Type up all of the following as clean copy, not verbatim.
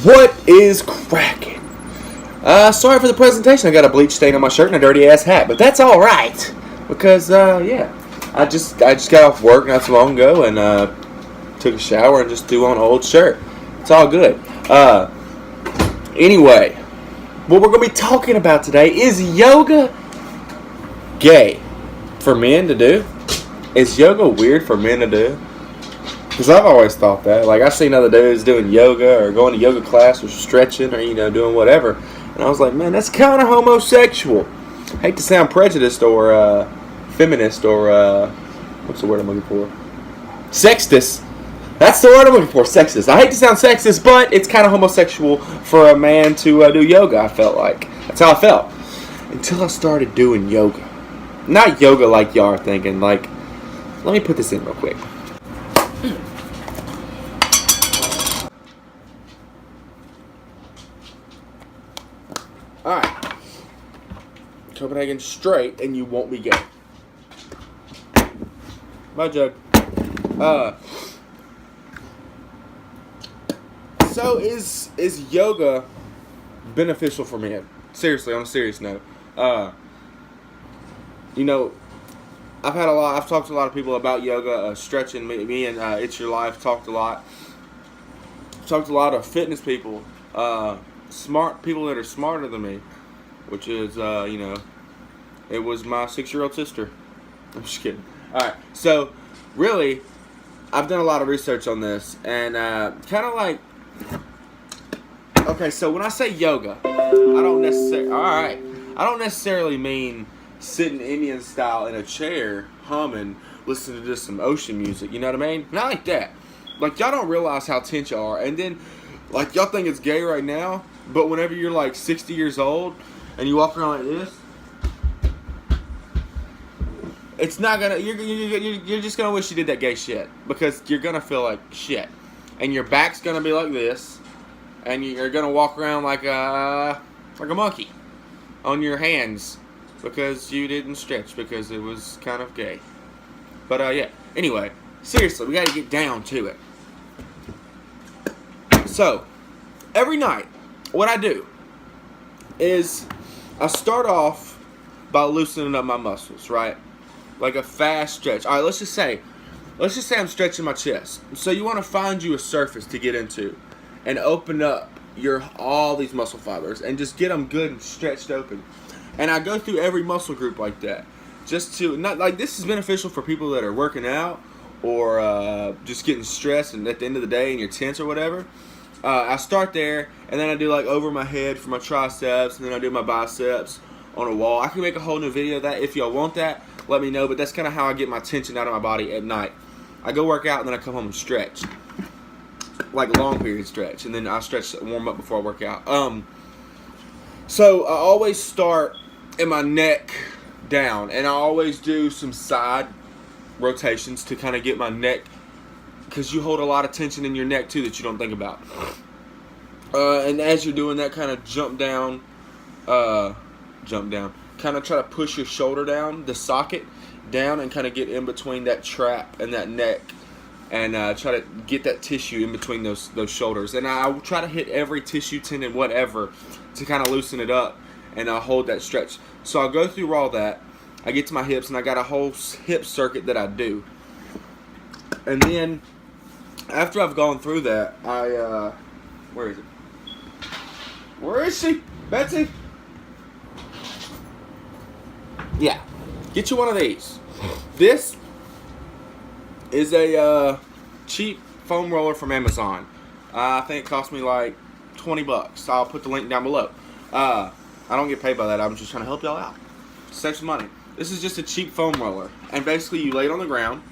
What is cracking? Sorry for the presentation. I got a bleach stain on my shirt and a dirty ass hat, but that's all right because yeah, I just got off work not so long ago and took a shower and just threw on an old shirt. It's all good. Anyway, what we're gonna be talking about today is yoga gay for men to do. Is yoga weird for men to do? Because I've always thought that. Like, I've seen other dudes doing yoga or going to yoga class or stretching or, doing whatever. And I was like, man, that's kind of homosexual. I hate to sound prejudiced or feminist or, what's the word I'm looking for? Sexist. That's the word I'm looking for, sexist. I hate to sound sexist, but it's kind of homosexual for a man to do yoga, I felt like. That's how I felt. Until I started doing yoga. Not yoga like y'all are thinking. Like, let me put this in real quick. Alright. Copenhagen straight and you won't be gay. My joke. So is yoga beneficial for men? Seriously, on a serious note. I've talked to a lot of people about yoga, stretching. Me and It's Your Life talked a lot. I've talked to a lot of fitness people, smart people that are smarter than me, which is, it was my 6-year-old sister. I'm just kidding. Alright, so, really, I've done a lot of research on this, and kind of like, okay, so when I say yoga, I don't necessarily mean sitting Indian style in a chair, humming, listening to just some ocean music, you know what I mean? Not like that. Like, y'all don't realize how tense y'all are, and then, like, y'all think it's gay right now, but whenever you're, like, 60 years old, and you walk around like this, it's not gonna, you're just gonna wish you did that gay shit, because you're gonna feel like shit, and your back's gonna be like this, and you're gonna walk around like a monkey on your hands, because you didn't stretch, because it was kind of gay. But, yeah. Anyway, seriously, we gotta get down to it. So, every night, what I do is I start off by loosening up my muscles, right? Like a fast stretch. Alright, let's just say I'm stretching my chest. So you want to find you a surface to get into and open up all these muscle fibers and just get them good and stretched open. And I go through every muscle group like that. Just to, not like, this is beneficial for people that are working out or just getting stressed and at the end of the day and you're tense or whatever. I start there and then I do like over my head for my triceps and then I do my biceps on a wall. I can make a whole new video of that. If y'all want that, let me know. But that's kind of how I get my tension out of my body at night. I go work out and then I come home and stretch. Like a long period stretch. And then I stretch, warm up before I work out. So I always start in my neck down, and I always do some side rotations to kind of get my neck, because you hold a lot of tension in your neck too that you don't think about. And as you're doing that, kind of jump down, kind of try to push your shoulder down, the socket down, and kind of get in between that trap and that neck, and try to get that tissue in between those shoulders. And I will try to hit every tissue, tendon, whatever, to kind of loosen it up, and I'll hold that stretch. So I'll go through all that. I get to my hips, and I got a whole hip circuit that I do. And then, after I've gone through that, where is it? Where is she? Betsy? Yeah. Get you one of these. This is a cheap foam roller from Amazon. I think it cost me like $20. I'll put the link down below. I don't get paid by that. I'm just trying to help y'all out. Save some money. This is just a cheap foam roller. And basically you lay it on the ground.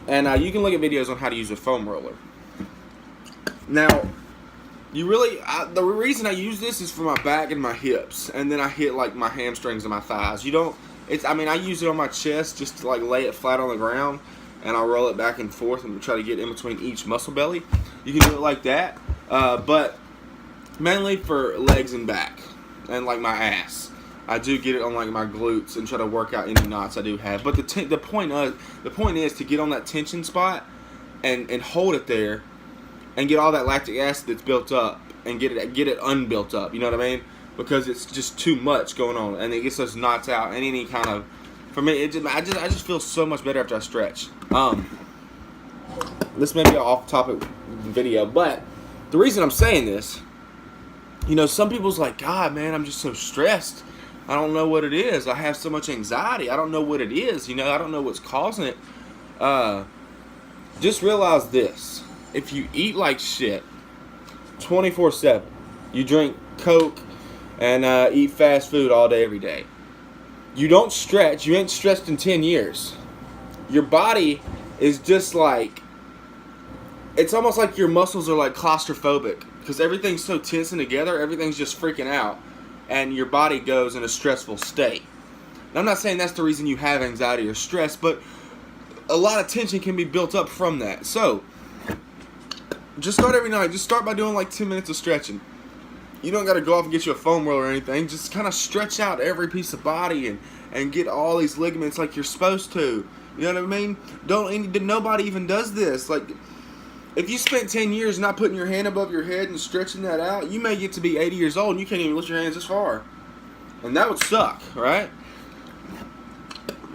And you can look at videos on how to use a foam roller. Now, the reason I use this is for my back and my hips. And then I hit like my hamstrings and my thighs. I use it on my chest just to like lay it flat on the ground. And I'll roll it back and forth and try to get in between each muscle belly. You can do it like that. But mainly for legs and back. And like my ass. I do get it on like my glutes and try to work out any knots I do have. But the point is to get on that tension spot and hold it there and get all that lactic acid that's built up and get it unbuilt up. You know what I mean? Because it's just too much going on, and it gets those knots out, and any kind of, for me, I just feel so much better after I stretch. This may be an off-topic video, but the reason I'm saying this, you know, some people's like, God, man, I'm just so stressed. I don't know what it is. I have so much anxiety. I don't know what it is. You know, I don't know what's causing it. Just realize this. If you eat like shit 24/7, you drink Coke and eat fast food all day, every day, you don't stretch. You ain't stretched in 10 years. Your body is just like, it's almost like your muscles are like claustrophobic because everything's so tense and together, everything's just freaking out, and your body goes in a stressful state. Now, I'm not saying that's the reason you have anxiety or stress, but a lot of tension can be built up from that. So, just start every night. Just start by doing like 10 minutes of stretching. You don't got to go off and get you a foam roller or anything. Just kind of stretch out every piece of body and get all these ligaments like you're supposed to. You know what I mean? Nobody even does this. Like, if you spent 10 years not putting your hand above your head and stretching that out, you may get to be 80 years old and you can't even lift your hands this far. And that would suck, right?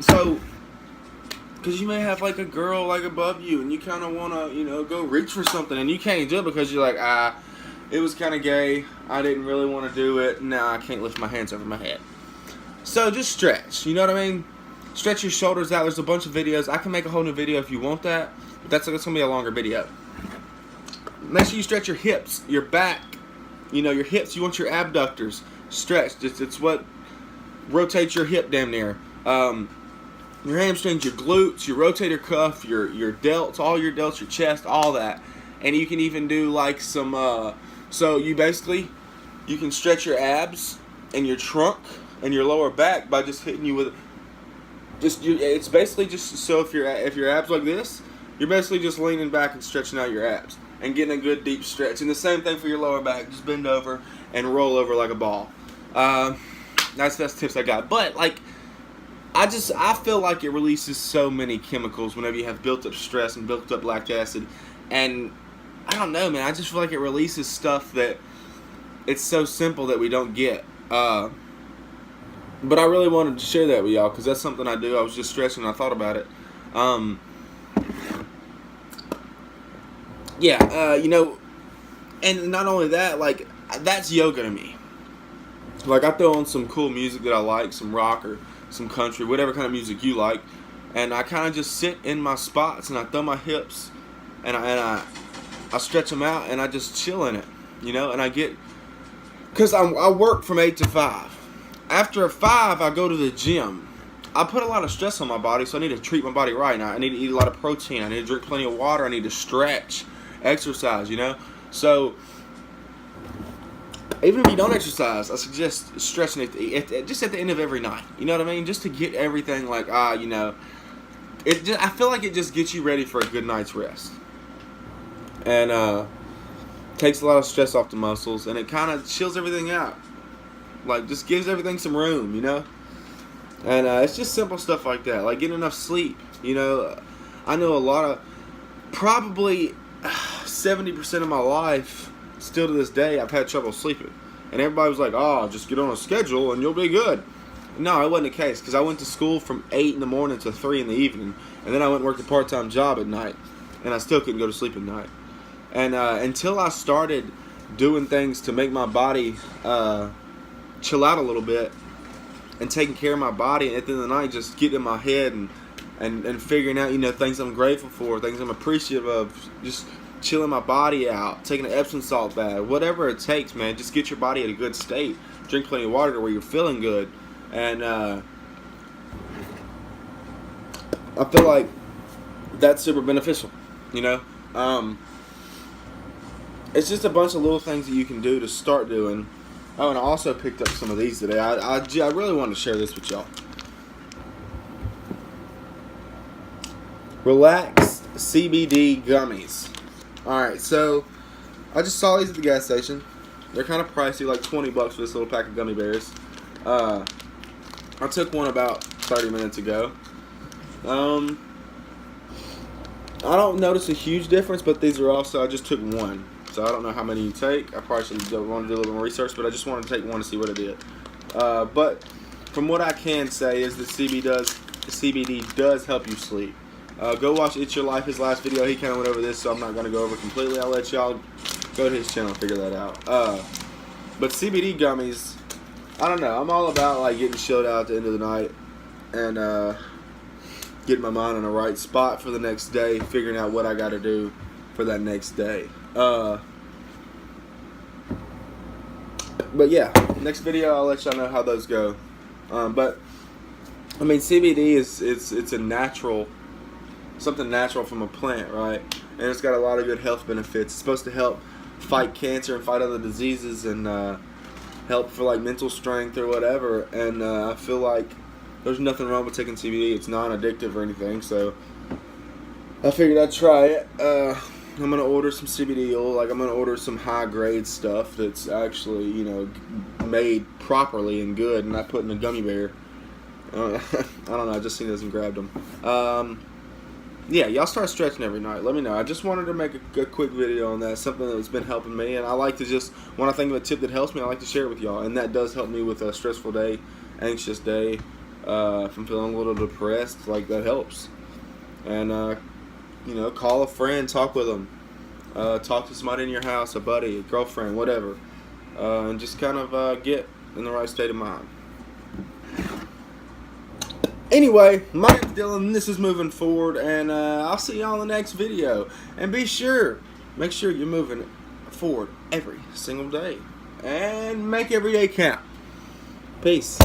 So, because you may have like a girl like above you and you kind of want to, you know, go reach for something and you can't do it because you're like, it was kind of gay. I didn't really want to do it. Nah, I can't lift my hands over my head. So just stretch. You know what I mean? Stretch your shoulders out. There's a bunch of videos. I can make a whole new video if you want that. But that's going to be a longer video. Make sure you stretch your hips, your back. You know, your hips. You want your abductors stretched. It's what rotates your hip damn near. Your hamstrings, your glutes, your rotator cuff, your delts, all your delts, your chest, all that. And you can even do like some, so you can stretch your abs and your trunk and your lower back by just hitting you with, it's basically just, so if your abs like this, you're basically just leaning back and stretching out your abs and getting a good deep stretch. And the same thing for your lower back, just bend over and roll over like a ball. That's the best tips I got. But like, I feel like it releases so many chemicals whenever you have built up stress and built up lactic acid. And I don't know, man, I just feel like it releases stuff that it's so simple that we don't get. But I really wanted to share that with y'all because that's something I do. I was just stressing and I thought about it. You know, and not only that, like, that's yoga to me. Like, I throw on some cool music that I like, some rock or some country, whatever kind of music you like, and I kind of just sit in my spots and I throw my hips and I stretch them out and I just chill in it, you know, and I get, because I work from 8 to 5. After 5, I go to the gym. I put a lot of stress on my body, so I need to treat my body right. Now, I need to eat a lot of protein. I need to drink plenty of water. I need to stretch, exercise, you know. So, even if you don't exercise, I suggest stretching it just at the end of every night. You know what I mean? Just to get everything like, you know, I feel like it just gets you ready for a good night's rest. And takes a lot of stress off the muscles, and it kind of chills everything out. Like, just gives everything some room, you know? And it's just simple stuff like that. Like, getting enough sleep, you know? I know a lot of, probably 70% of my life, still to this day, I've had trouble sleeping. And everybody was like, oh, just get on a schedule and you'll be good. No, it wasn't the case, because I went to school from 8 in the morning to 3 in the evening. And then I went and worked a part-time job at night. And I still couldn't go to sleep at night. And until I started doing things to make my body chill out a little bit and taking care of my body, and at the end of the night just getting in my head and figuring out, you know, things I'm grateful for, things I'm appreciative of, just chilling my body out, taking an Epsom salt bath, whatever it takes, man. Just get your body at a good state. Drink plenty of water to where you're feeling good. And I feel like that's super beneficial, you know. It's just a bunch of little things that you can do to start doing. Oh, and I also picked up some of these today. I really wanted to share this with y'all. Relax CBD gummies. Alright, so I just saw these at the gas station. They're kind of pricey, like $20 for this little pack of gummy bears. I took one about 30 minutes ago. I don't notice a huge difference, but these are also, I just took one. So So I don't know how many you take. I probably should want to do a little more research, but I just wanted to take one to see what it did. But from what I can say is that CBD does help you sleep. Go watch It's Your Life, his last video. He kind of went over this, so I'm not going to go over it completely. I'll let y'all go to his channel and figure that out. But CBD gummies, I don't know. I'm all about like getting chilled out at the end of the night and getting my mind in the right spot for the next day, figuring out what I got to do for that next day. But yeah, next video I'll let y'all know how those go. But I mean, CBD is it's a natural, something natural from a plant, right? And it's got a lot of good health benefits. It's supposed to help fight cancer and fight other diseases and help for like mental strength or whatever. And I feel like there's nothing wrong with taking CBD. It's non-addictive or anything, so I figured I'd try it. I'm gonna order some CBD oil. Like, I'm gonna order some high-grade stuff that's actually, you know, made properly and good, and not put in a gummy bear. I don't know. I just seen those and grabbed them. Yeah, y'all start stretching every night. Let me know. I just wanted to make a quick video on that. Something that's been helping me, and I like to just, when I think of a tip that helps me, I like to share it with y'all, and that does help me with a stressful day, anxious day. If I'm feeling a little depressed, like, that helps. And you know, call a friend, talk with them, talk to somebody in your house, a buddy, a girlfriend, whatever, and just kind of get in the right state of mind. Anyway, my name's Dylan, this is Moving Forward, and I'll see y'all in the next video. And make sure you're moving forward every single day, and make every day count. Peace.